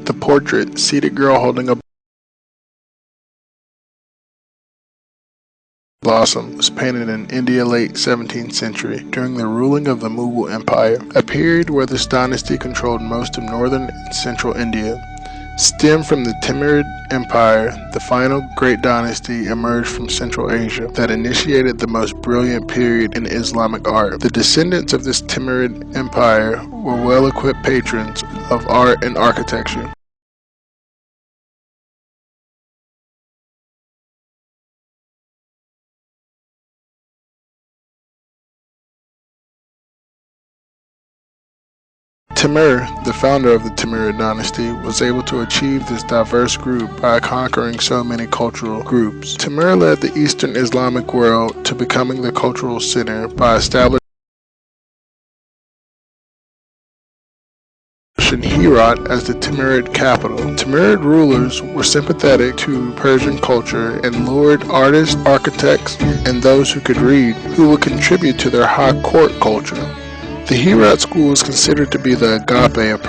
The portrait, seated girl holding a blossom, was painted in India late 17th century during the ruling of the Mughal Empire, a period where this dynasty controlled most of northern and central India. Stemmed from the Timurid Empire, the final great dynasty emerged from Central Asia that initiated the most brilliant period in Islamic art. The descendants of this Timurid Empire were well-equipped patrons of art and architecture. Timur, the founder of the Timurid dynasty, was able to achieve this diverse group by conquering so many cultural groups. Timur led the Eastern Islamic world to becoming the cultural center by establishing Herat as the Timurid capital. Timurid rulers were sympathetic to Persian culture and lured artists, architects, and those who could read, who would contribute to their high court culture. The Herat school is considered to be the agape of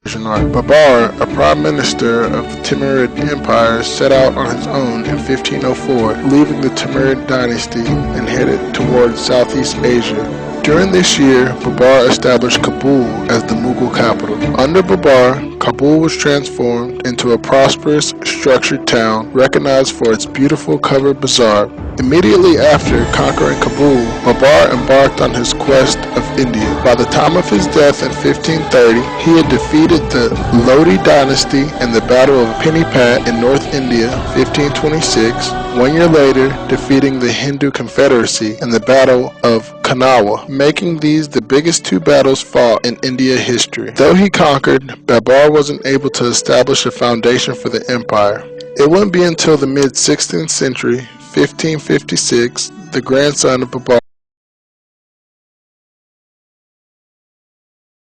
Persian art. Babar, a prime minister of the Timurid Empire, set out on his own in 1504, leaving the Timurid dynasty and headed towards Southeast Asia. During this year, Babar established Kabul as the Mughal capital. Under Babar, Kabul was transformed into a prosperous, structured town, recognized for its beautiful covered bazaar. Immediately after conquering Kabul, Babar embarked on his quest of India. By the time of his death in 1530, he had defeated the Lodi dynasty in the Battle of Panipat in North India, 1526. 1 year later, defeating the Hindu Confederacy in the Battle of Kanawa, making these the biggest two battles fought in India history. Though he conquered, Babar wasn't able to establish a foundation for the empire. It wouldn't be until the mid-16th century, 1556, the grandson of Babar,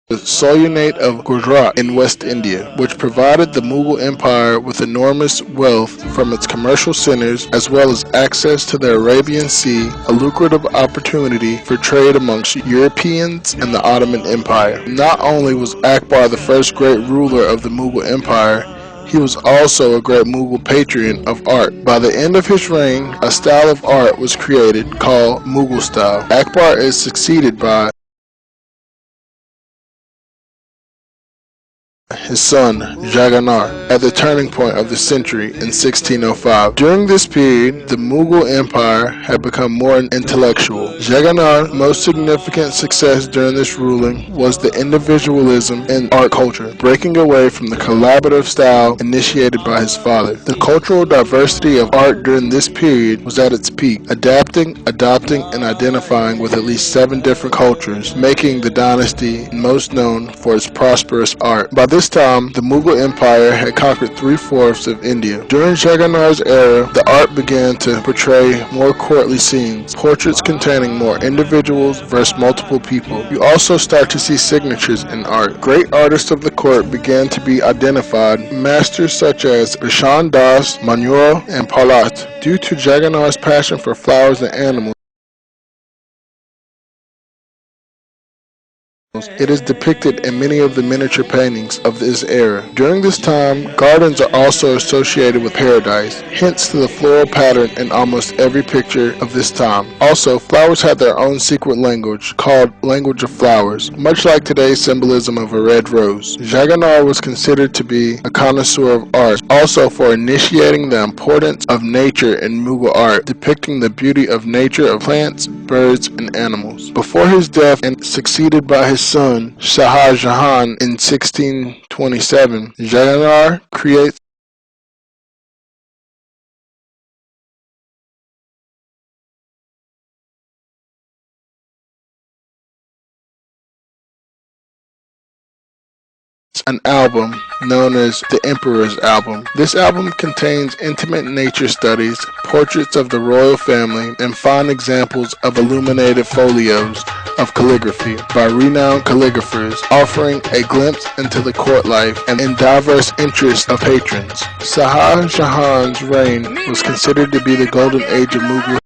the Sultanate of Gujarat in West India, which provided the Mughal Empire with enormous wealth from its commercial centers as well as access to the Arabian Sea, a lucrative opportunity for trade amongst Europeans and the Ottoman Empire. Not only was Akbar the first great ruler of the Mughal Empire, he was also a great Mughal patron of art. By the end of his reign, a style of art was created called Mughal style. Akbar is succeeded by his son, Jagannatha, at the turning point of the century in 1605. During this period, the Mughal Empire had become more intellectual. Jagannatha's most significant success during this ruling was the individualism in art culture, breaking away from the collaborative style initiated by his father. The cultural diversity of art during this period was at its peak, adapting, adopting, and identifying with at least 7 different cultures, making the dynasty most known for its prosperous art. By this time, the Mughal Empire had conquered 3/4 of India. During Jagannatha's era, the art began to portray more courtly scenes, portraits containing more individuals versus multiple people. You also start to see signatures in art. Great artists of the court began to be identified, masters such as Bishan Das, Manura, and Paulat. Due to Jagannatha's passion for flowers and animals, it is depicted in many of the miniature paintings of this era. During this time, gardens are also associated with paradise, hence to the floral pattern in almost every picture of this time. Also, flowers had their own secret language, called language of flowers, much like today's symbolism of a red rose. Jagannatha was considered to be a connoisseur of art, also for initiating the importance of nature in Mughal art, depicting the beauty of nature of plants, birds, and animals. Before his death and succeeded by his son Shah Jahan in 1627, Jagannatha creates an album known as the Emperor's Album. This album contains intimate nature studies, portraits of the royal family, and fine examples of illuminated folios of calligraphy by renowned calligraphers, offering a glimpse into the court life and in diverse interests of patrons. Shah Jahan's reign was considered to be the golden age of Mughal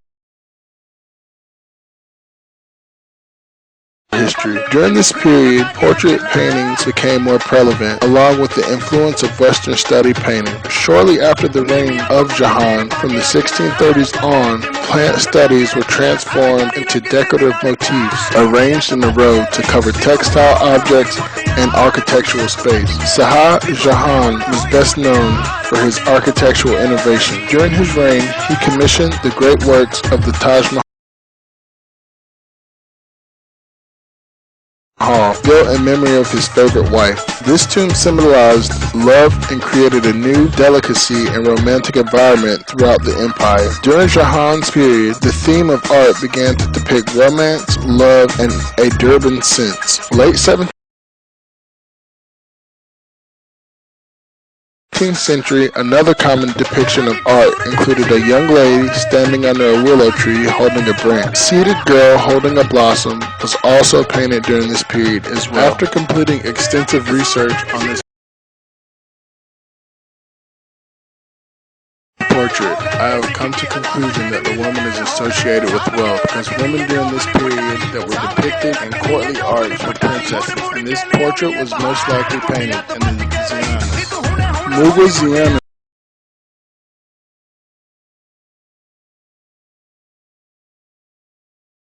history. history. During this period, portrait paintings became more prevalent, along with the influence of Western study painting. Shortly after the reign of Jahan, from the 1630s on, plant studies were transformed into decorative motifs arranged in a row to cover textile objects and architectural space. Shah Jahan was best known for his architectural innovation. During his reign, he commissioned the great works of the Taj Mahal, built in memory of his favorite wife. This tomb symbolized love and created a new delicacy and romantic environment throughout the empire. During Jahan's period, the theme of art began to depict romance, love, and a Durban sense. Late 17th century, another common depiction of art included a young lady standing under a willow tree holding a branch. A seated girl holding a blossom was also painted during this period as well. After completing extensive research on this portrait, I have come to the conclusion that the woman is associated with wealth, because women during this period that were depicted in courtly art were princesses, and this portrait was most likely painted in the Ziyanas. Mughal Ziyanas